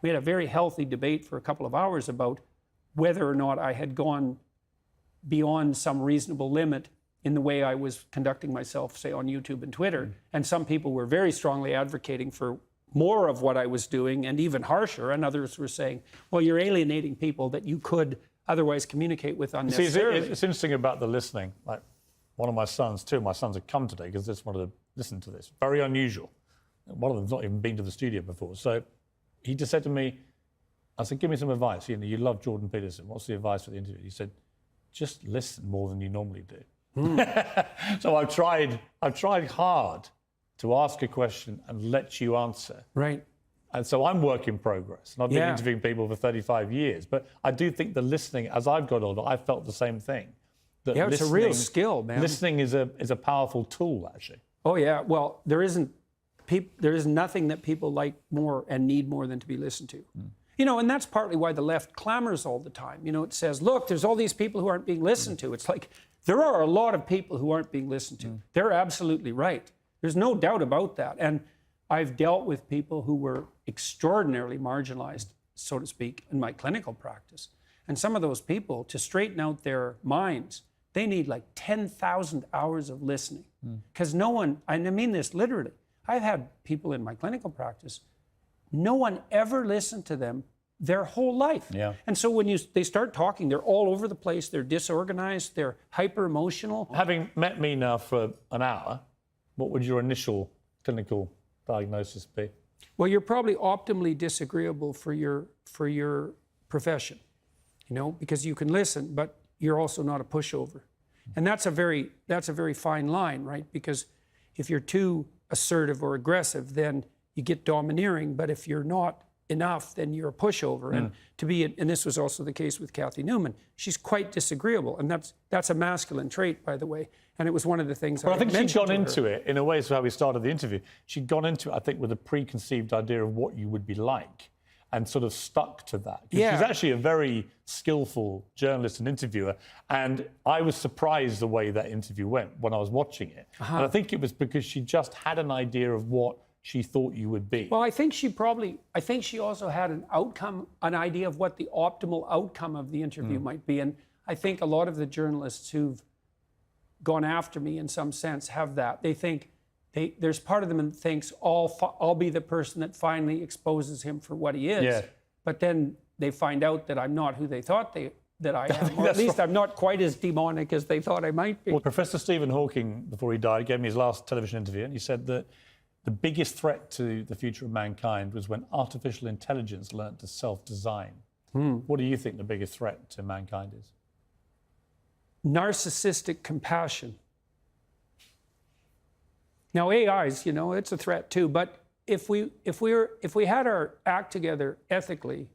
we had a very healthy debate for a couple of hours about whether or not I had gone beyond some reasonable limit in the way I was conducting myself, say, on YouTube and Twitter. And some people were very strongly advocating for more of what I was doing and even harsher. And others were saying, well, you're alienating people that you could otherwise communicate with unnecessarily. See, it's interesting about the listening. Like one of my sons, two of my sons have come today because they just wanted to listen to this. Very unusual. One of them's not even been to the studio before. So he just said to me, I said, give me some advice. You know, you love Jordan Peterson. What's the advice for the interview? He said, just listen more than you normally do. So I've tried hard to ask a question and let you answer. Right. And so I'm work in progress. And I've been interviewing people for 35 years. But I do think the listening, as I've got older, I felt the same thing. That it's a real skill, man. Listening is a powerful tool, actually. Oh, yeah. Well, there is nothing that people like more and need more than to be listened to. You know, and that's partly why the left clamors all the time. You know, it says, look, there's all these people who aren't being listened to. It's like, there are a lot of people who aren't being listened to. They're absolutely right. There's no doubt about that. And I've dealt with people who were extraordinarily marginalized, so to speak, in my clinical practice. And some of those people, to straighten out their minds, they need like 10,000 hours of listening. Because no one, and I mean this literally, I've had people in my clinical practice, no one ever listened to them their whole life. Yeah. And so when they start talking, they're all over the place, they're disorganized, they're hyper emotional. Having met me now for an hour, what would your initial clinical diagnosis be? Well, you're probably optimally disagreeable for your profession, you know, because you can listen, but you're also not a pushover. And that's a very fine line, right? Because if you're too assertive or aggressive, then you get domineering, but if you're not enough, then you're a pushover. And this was also the case with Kathy Newman. She's quite disagreeable, and that's a masculine trait, by the way. And it was one of the things. But I think she'd gone into it in a way. So how we started the interview, she'd gone into it, I think, with a preconceived idea of what you would be like, and sort of stuck to that. Yeah. She's actually a very skillful journalist and interviewer, and I was surprised the way that interview went when I was watching it. And I think it was because she just had an idea of what she thought you would be. Well, I think she also had an idea of what the optimal outcome of the interview might be. And I think a lot of the journalists who've gone after me in some sense have that. They think, there's part of them that thinks, I'll be the person that finally exposes him for what he is. Yeah. But then they find out that I'm not who they thought that I am. Or at least I'm not quite as demonic as they thought I might be. Well, Professor Stephen Hawking, before he died, gave me his last television interview, and he said that the biggest threat to the future of mankind was when artificial intelligence learned to self-design. What do you think the biggest threat to mankind is? Narcissistic compassion. Now, AIs, you know, it's a threat too. But if we had our act together ethically,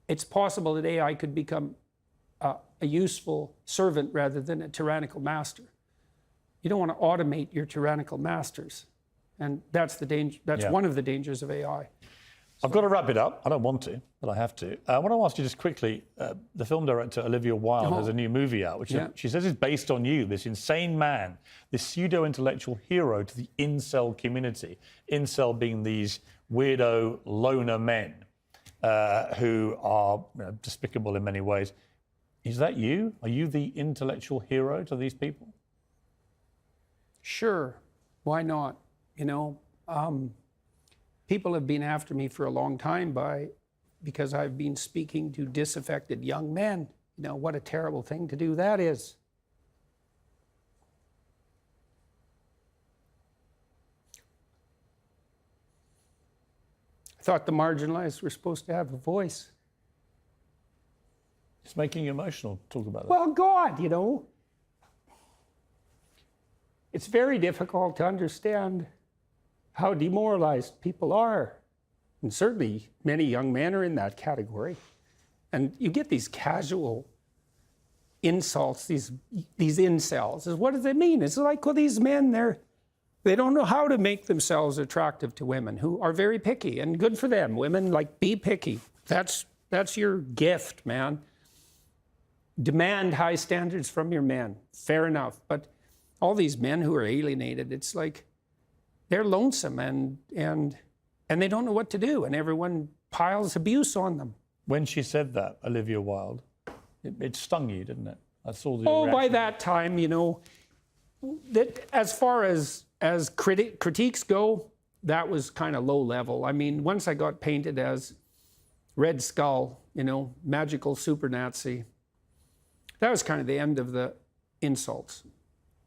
it's possible that AI could become a useful servant rather than a tyrannical master. You don't want to automate your tyrannical masters. And that's the danger. That's one of the dangers of AI. I've got to wrap it up. I don't want to, but I have to. I want to ask you just quickly, the film director Olivia Wilde has a new movie out, which she says is based on you, this insane man, this pseudo-intellectual hero to the incel community. Incel being these weirdo loner men who are despicable in many ways. Is that you? Are you the intellectual hero to these people? Sure. Why not? You know, people have been after me for a long time because I've been speaking to disaffected young men. You know, what a terrible thing to do that is. I thought the marginalized were supposed to have a voice. It's making you emotional. Talk about that. Well, God, you know, it's very difficult to understand how demoralized people are. And certainly many young men are in that category. And you get these casual insults, these incels. What does it mean? It's like, well, these men, they don't know how to make themselves attractive to women who are very picky, and good for them. Women, like, be picky. That's your gift, man. Demand high standards from your men. Fair enough. But all these men who are alienated, it's like they're lonesome and and they don't know what to do, and everyone piles abuse on them. When she said that, Olivia Wilde, it stung you, didn't it? I saw the Oh, by reaction. that time, you know, that as far as critiques go, that was kind of low level. I mean, once I got painted as Red Skull, you know, magical super Nazi, that was kind of the end of the insults.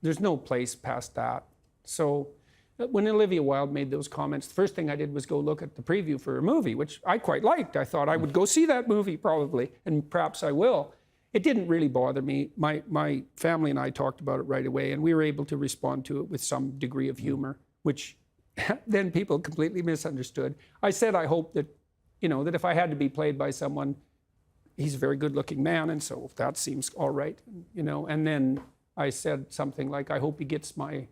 There's no place past that. So when Olivia Wilde made those comments, the first thing I did was go look at the preview for a movie, which I quite liked. I thought I would go see that movie probably, and perhaps I will. It didn't really bother me. My family and I talked about it right away, and we were able to respond to it with some degree of humor, which then people completely misunderstood. I said I hope that, you know, that if I had to be played by someone, he's a very good-looking man, and so that seems all right, you know. And then I said something like, I hope he gets my